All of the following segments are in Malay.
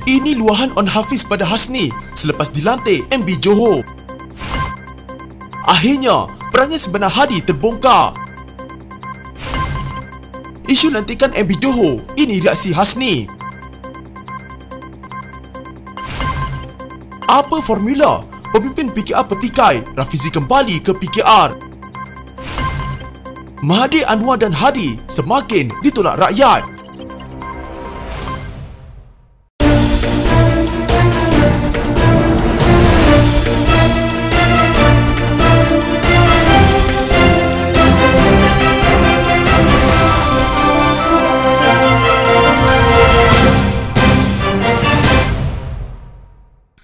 Ini luahan On Hafiz pada Hasni selepas dilantik MB Johor. Akhirnya, perangai sebenar Hadi terbongkar. Isu lantikan MB Johor, ini reaksi Hasni. Apa formula pemimpin PKR petikai Rafizi kembali ke PKR? Mahathir Anwar dan Hadi semakin ditolak rakyat.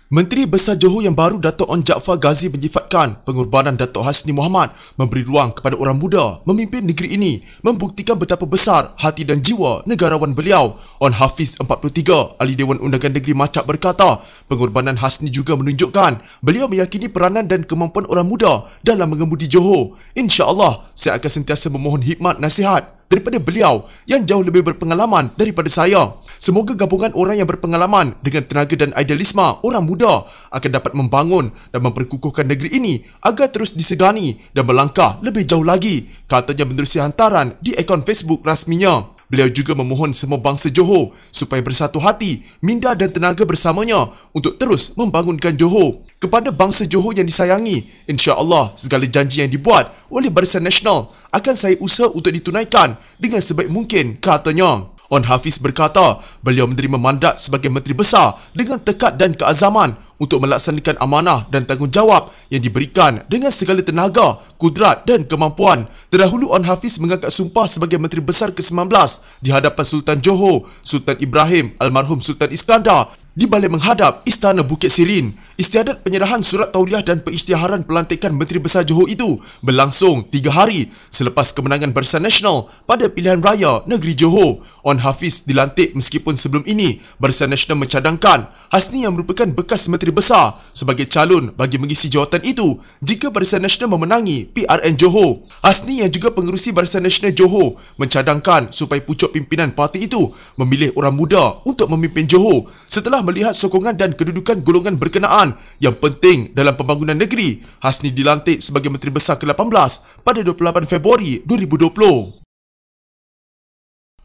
Menteri Besar Johor yang baru Dato' On Jaafar Ghazi menyifatkan pengorbanan Dato' Hasni Mohamad memberi ruang kepada orang muda memimpin negeri ini, membuktikan betapa besar hati dan jiwa negarawan beliau. On Hafiz 43, Ahli Dewan Undangan Negeri Macap berkata, pengorbanan Hasni juga menunjukkan beliau meyakini peranan dan kemampuan orang muda dalam mengemudi Johor. InsyaAllah, saya akan sentiasa memohon hikmat nasihat daripada beliau yang jauh lebih berpengalaman daripada saya. Semoga gabungan orang yang berpengalaman dengan tenaga dan idealisme orang muda akan dapat membangun dan memperkukuhkan negeri ini agar terus disegani dan melangkah lebih jauh lagi, katanya menerusi hantaran di akaun Facebook rasminya. Beliau juga memohon semua bangsa Johor supaya bersatu hati, minda dan tenaga bersamanya untuk terus membangunkan Johor. Kepada bangsa Johor yang disayangi, insya-Allah segala janji yang dibuat oleh Barisan Nasional akan saya usaha untuk ditunaikan dengan sebaik mungkin, katanya. On Hafiz berkata, beliau menerima mandat sebagai Menteri Besar dengan tekad dan keazaman untuk melaksanakan amanah dan tanggungjawab yang diberikan dengan segala tenaga, kudrat dan kemampuan. Terdahulu On Hafiz mengangkat sumpah sebagai Menteri Besar ke-19 di hadapan Sultan Johor, Sultan Ibrahim, almarhum Sultan Iskandar, di balik menghadap Istana Bukit Sirin. Istiadat penyerahan surat tauliah dan pengisytiharan pelantikan Menteri Besar Johor itu berlangsung 3 hari selepas kemenangan Barisan Nasional pada pilihan raya negeri Johor. On Hafiz dilantik meskipun sebelum ini Barisan Nasional mencadangkan Hasni yang merupakan bekas Menteri Besar sebagai calon bagi mengisi jawatan itu jika Barisan Nasional memenangi PRN Johor. Hasni yang juga pengerusi Barisan Nasional Johor mencadangkan supaya pucuk pimpinan parti itu memilih orang muda untuk memimpin Johor setelah melihat sokongan dan kedudukan golongan berkenaan yang penting dalam pembangunan negeri. Hasni dilantik sebagai Menteri Besar ke-18 pada 28 Februari 2020.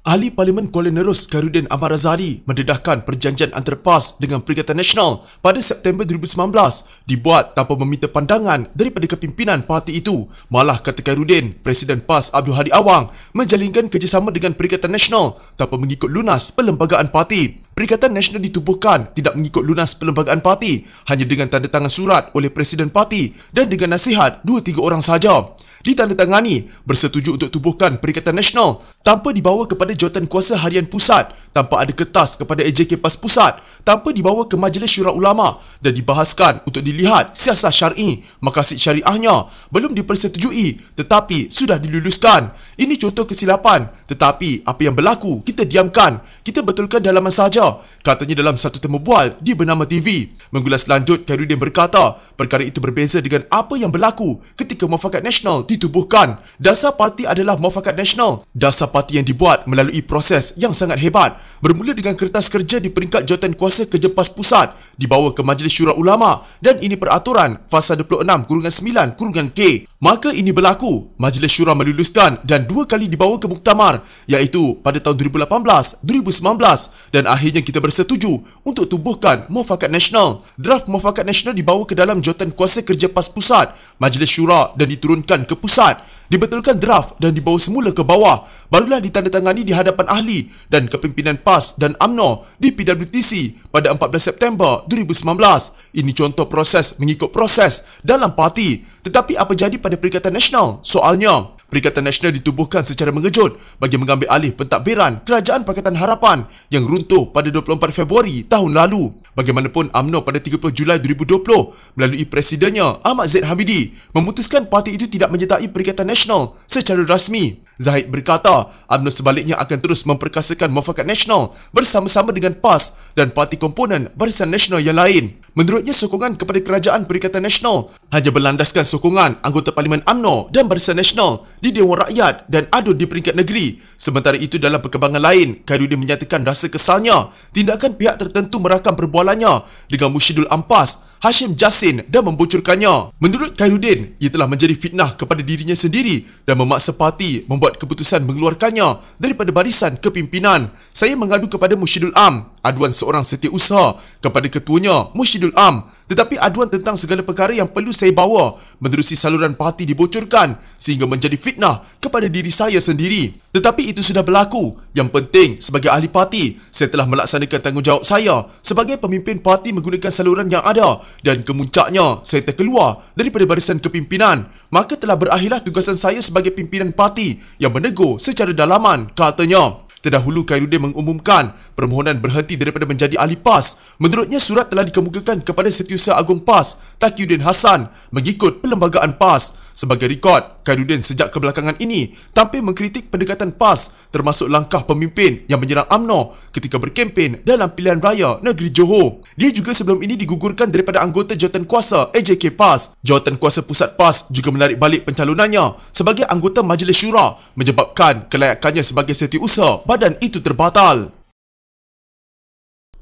Ahli Parlimen Kuala Nerus Khairuddin Ahmad Razali mendedahkan perjanjian antara PAS dengan Perikatan Nasional pada September 2019 dibuat tanpa meminta pandangan daripada kepimpinan parti itu. Malah, kata Khairuddin, Presiden PAS Abdul Hadi Awang menjalinkan kerjasama dengan Perikatan Nasional tanpa mengikut lunas perlembagaan parti. Perikatan Nasional ditubuhkan tidak mengikut lunas perlembagaan parti, hanya dengan tanda tangan surat oleh Presiden parti dan dengan nasihat 2-3 orang sahaja. Ditandatangani bersetuju untuk tubuhkan Perikatan Nasional tanpa dibawa kepada Jawatan Kuasa Harian Pusat, tanpa ada kertas kepada AJK PAS Pusat, tanpa dibawa ke Majlis Syura Ulama dan dibahaskan untuk dilihat siasat syar'i, maqasid syariahnya belum dipersetujui tetapi sudah diluluskan. Ini contoh kesilapan, tetapi apa yang berlaku kita diamkan, kita betulkan dalaman saja, katanya dalam satu temu bual di Bernama TV. Mengulas lanjut, Khairuddin berkata, perkara itu berbeza dengan apa yang berlaku ketika Muafakat Nasional ditubuhkan. Dasar parti adalah Muafakat Nasional. Dasar parti yang dibuat melalui proses yang sangat hebat, bermula dengan kertas kerja di peringkat Jawatan Kuasa Kerja PAS Pusat, dibawa ke Majlis Syura Ulama dan ini peraturan Fasa 26/9/K. Maka ini berlaku, Majlis Syura meluluskan dan 2 kali dibawa ke muktamar, iaitu pada tahun 2018, 2019 dan akhirnya kita bersetuju untuk tubuhkan Muafakat Nasional. Draft Muafakat Nasional dibawa ke dalam Jawatan Kuasa Kerja PAS Pusat, Majlis Syura dan diturunkan ke pusat. Dibetulkan draft dan dibawa semula ke bawah, barulah ditandatangani di hadapan ahli dan kepimpinan PAS dan UMNO di PWTC pada 14 September 2019. Ini contoh proses mengikut proses dalam parti. Tetapi apa jadi pada Perikatan Nasional? Soalnya, Perikatan Nasional ditubuhkan secara mengejut bagi mengambil alih pentadbiran Kerajaan Pakatan Harapan yang runtuh pada 24 Februari tahun lalu. Bagaimanapun, UMNO pada 30 Julai 2020 melalui Presidennya Ahmad Zaid Hamidi memutuskan parti itu tidak menyertai Perikatan Nasional secara rasmi. Zahid berkata, UMNO sebaliknya akan terus memperkasakan Muafakat Nasional bersama-sama dengan PAS dan parti komponen Barisan Nasional yang lain. Menurutnya, sokongan kepada kerajaan Perikatan Nasional hanya berlandaskan sokongan anggota Parlimen UMNO dan Barisan Nasional di Dewan Rakyat dan ADUN di peringkat negeri. Sementara itu, dalam perkembangan lain, Khairuddin menyatakan rasa kesalnya tindakan pihak tertentu merakam perbualannya dengan Mushidul Ampas, Hashim Jassin dan membocorkannya. Menurut Khairuddin, ia telah menjadi fitnah kepada dirinya sendiri dan memaksa parti membuat keputusan mengeluarkannya daripada barisan kepimpinan. Saya mengadu kepada Mushidul Am, aduan seorang setiausaha kepada ketuanya Mushidul Am, tetapi aduan tentang segala perkara yang perlu saya bawa menerusi saluran parti dibocorkan sehingga menjadi fitnah kepada diri saya sendiri. Tetapi itu sudah berlaku. Yang penting, sebagai ahli parti, saya telah melaksanakan tanggungjawab saya sebagai pemimpin parti menggunakan saluran yang ada, dan kemuncaknya saya terkeluar daripada barisan kepimpinan. Maka telah berakhirlah tugasan saya sebagai pimpinan parti yang menegur secara dalaman, katanya. Terdahulu, Khairuddin mengumumkan permohonan berhenti daripada menjadi ahli PAS. Menurutnya, surat telah dikemukakan kepada Setiausaha Agung PAS, Taqiyuddin Hassan, mengikut Perlembagaan PAS. Sebagai rekod, Khairuddin sejak kebelakangan ini tampil mengkritik pendekatan PAS, termasuk langkah pemimpin yang menyerang UMNO ketika berkempen dalam pilihan raya negeri Johor. Dia juga sebelum ini digugurkan daripada anggota Jawatankuasa AJK PAS. Jawatankuasa Pusat PAS juga menarik balik pencalonannya sebagai anggota Majlis Syura, menyebabkan kelayakannya sebagai setiausaha badan itu terbatal.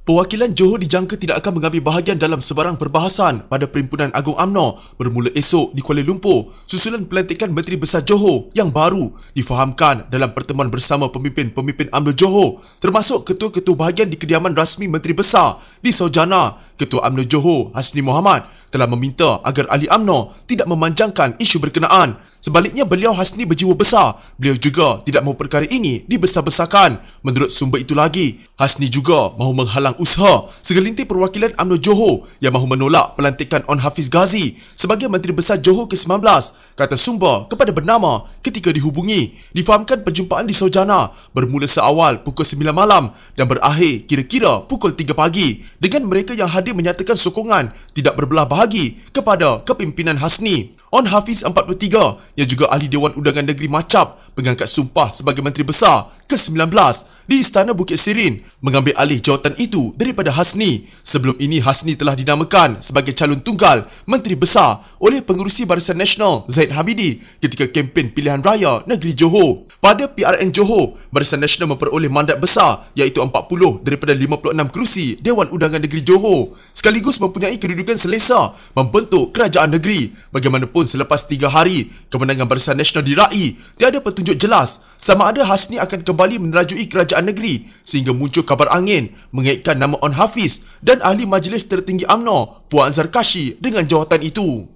Perwakilan Johor dijangka tidak akan mengambil bahagian dalam sebarang perbahasan pada Perhimpunan Agung UMNO bermula esok di Kuala Lumpur susulan pelantikan Menteri Besar Johor yang baru difahamkan dalam pertemuan bersama pemimpin-pemimpin UMNO Johor, termasuk ketua-ketua bahagian di kediaman rasmi Menteri Besar di Saujana. Ketua UMNO Johor Hasni Mohamad telah meminta agar ahli UMNO tidak memanjangkan isu berkenaan. Sebaliknya, beliau Hasni berjiwa besar. Beliau juga tidak mahu perkara ini dibesar-besarkan. Menurut sumber itu lagi, Hasni juga mahu menghalang usaha segelintir perwakilan UMNO Johor yang mahu menolak pelantikan On Hafiz Ghazi sebagai Menteri Besar Johor ke-19, kata sumber kepada bernama ketika dihubungi. Difahamkan perjumpaan di Saujana bermula seawal pukul 9 malam dan berakhir kira-kira pukul 3 pagi dengan mereka yang hadir menyatakan sokongan tidak berbelah bahagi kepada kepimpinan Hasni. On Hafiz 43 yang juga ahli Dewan Undangan Negeri Macap mengangkat sumpah sebagai Menteri Besar ke-19 di Istana Bukit Sirin, mengambil alih jawatan itu daripada Hasni. Sebelum ini, Hasni telah dinamakan sebagai calon tunggal Menteri Besar oleh Pengerusi Barisan Nasional Zaid Hamidi ketika kempen pilihan raya negeri Johor. Pada PRN Johor, Barisan Nasional memperoleh mandat besar iaitu 40 daripada 56 kerusi Dewan Undangan Negeri Johor, sekaligus mempunyai kedudukan selesa membentuk kerajaan negeri. Bagaimanapun, selepas 3 hari kemenangan Barisan Nasional diraih, tiada petunjuk jelas sama ada Hasni akan kembali menerajui kerajaan negeri sehingga muncul kabar angin mengaitkan nama On Hafiz dan ahli Majlis Tertinggi UMNO Puan Zarkashi dengan jawatan itu.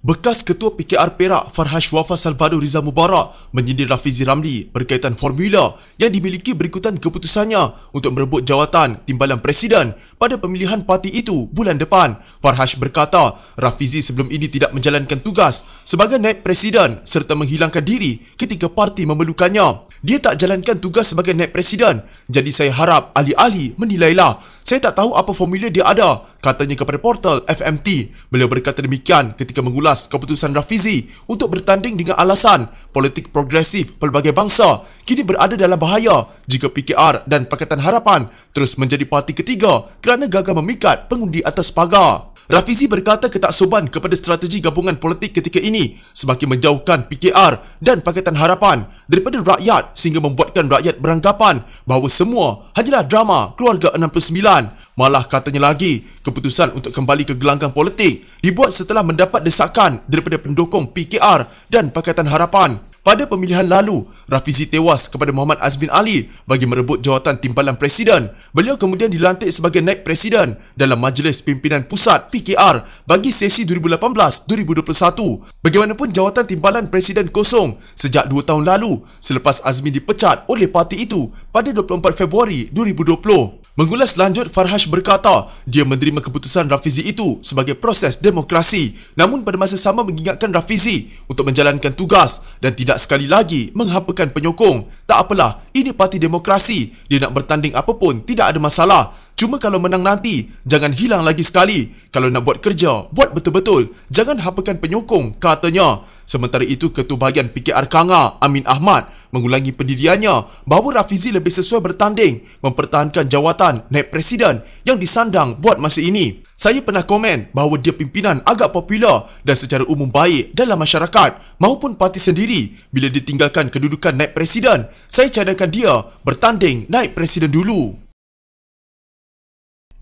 Bekas Ketua PKR Perak Farhash Wafa Salvador Riza Mubarak menyindir Rafizi Ramli berkaitan formula yang dimiliki berikutan keputusannya untuk merebut jawatan Timbalan Presiden pada pemilihan parti itu bulan depan. Farhash berkata Rafizi sebelum ini tidak menjalankan tugas sebagai naib presiden serta menghilangkan diri ketika parti memerlukannya. Dia tak jalankan tugas sebagai naib presiden, jadi saya harap ahli-ahli menilailah. Saya tak tahu apa formula dia ada, katanya kepada portal FMT. Beliau berkata demikian ketika mengulas keputusan Rafizi untuk bertanding dengan alasan politik progresif pelbagai bangsa kini berada dalam bahaya jika PKR dan Pakatan Harapan terus menjadi parti ketiga kerana gagal memikat pengundi atas pagar. Rafizi berkata ketaksuban kepada strategi gabungan politik ketika ini semakin menjauhkan PKR dan Pakatan Harapan daripada rakyat sehingga membuatkan rakyat beranggapan bahawa semua hanyalah drama Keluarga 69. Malah katanya lagi, keputusan untuk kembali ke gelanggang politik dibuat setelah mendapat desakan daripada pendukung PKR dan Pakatan Harapan. Pada pemilihan lalu, Rafizi tewas kepada Muhammad Azmin Ali bagi merebut jawatan Timbalan Presiden. Beliau kemudian dilantik sebagai naib presiden dalam Majlis Pimpinan Pusat PKR bagi sesi 2018-2021. Bagaimanapun, jawatan Timbalan Presiden kosong sejak 2 tahun lalu selepas Azmin dipecat oleh parti itu pada 24 Februari 2020. Mengulas lanjut, Farhash berkata dia menerima keputusan Rafizi itu sebagai proses demokrasi, namun pada masa sama mengingatkan Rafizi untuk menjalankan tugas dan tidak sekali lagi menghampakan penyokong. Tak apalah, ini parti demokrasi, dia nak bertanding apapun tidak ada masalah. Cuma kalau menang nanti, jangan hilang lagi sekali. Kalau nak buat kerja, buat betul-betul. Jangan hampakan penyokong, katanya. Sementara itu, Ketua Bahagian PKR Kanga, Amin Ahmad, mengulangi pendiriannya bahawa Rafizi lebih sesuai bertanding mempertahankan jawatan naib presiden yang disandang buat masa ini. Saya pernah komen bahawa dia pimpinan agak popular dan secara umum baik dalam masyarakat maupun parti sendiri. Bila ditinggalkan kedudukan naib presiden, saya cadangkan dia bertanding naib presiden dulu.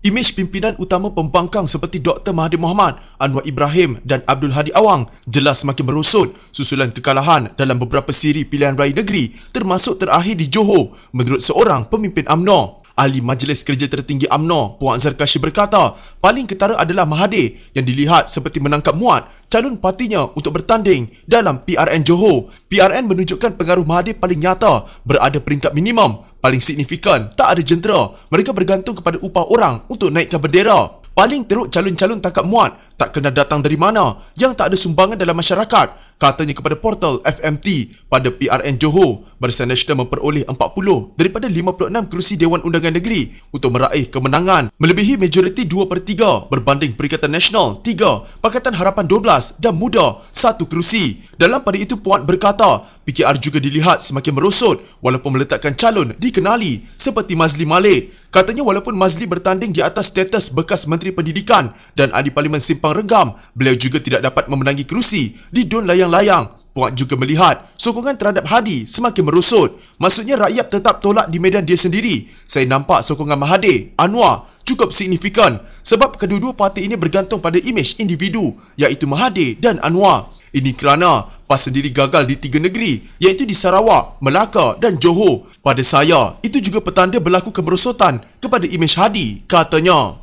Imej pimpinan utama pembangkang seperti Dr. Mahathir Mohamad, Anwar Ibrahim dan Abdul Hadi Awang jelas semakin merosot susulan kekalahan dalam beberapa siri pilihan raya negeri termasuk terakhir di Johor menurut seorang pemimpin UMNO. Ahli Majlis Kerja Tertinggi UMNO, Puan Zarkashi berkata, paling ketara adalah Mahathir yang dilihat seperti menangkap muat calon partinya untuk bertanding dalam PRN Johor. PRN menunjukkan pengaruh Mahathir paling nyata berada peringkat minimum. Paling signifikan, tak ada jentera. Mereka bergantung kepada upah orang untuk naikkan bendera. Paling teruk calon-calon tangkap muat tak kena datang dari mana yang tak ada sumbangan dalam masyarakat, katanya kepada portal FMT. Pada PRN Johor, Barisan Nasional memperoleh 40 daripada 56 kerusi Dewan Undangan Negeri untuk meraih kemenangan melebihi majoriti 2/3 berbanding Perikatan Nasional 3, Pakatan Harapan 12 dan Muda 1 kerusi. Dalam pada itu, Puan berkata PKR juga dilihat semakin merosot walaupun meletakkan calon dikenali seperti Mazli Malik. Katanya walaupun Mazli bertanding di atas status bekas Menteri Pendidikan dan Ahli Parlimen Simpang Renggam, beliau juga tidak dapat memenangi kerusi di Dun Layang-Layang. Puan juga melihat sokongan terhadap Hadi semakin merosot. Maksudnya rakyat tetap tolak di medan dia sendiri. Saya nampak sokongan Mahathir, Anwar cukup signifikan sebab kedua-dua parti ini bergantung pada imej individu iaitu Mahathir dan Anwar. Ini kerana PAS sendiri gagal di 3 negeri iaitu di Sarawak, Melaka dan Johor. Pada saya, itu juga petanda berlaku kemerosotan kepada imej Hadi, katanya.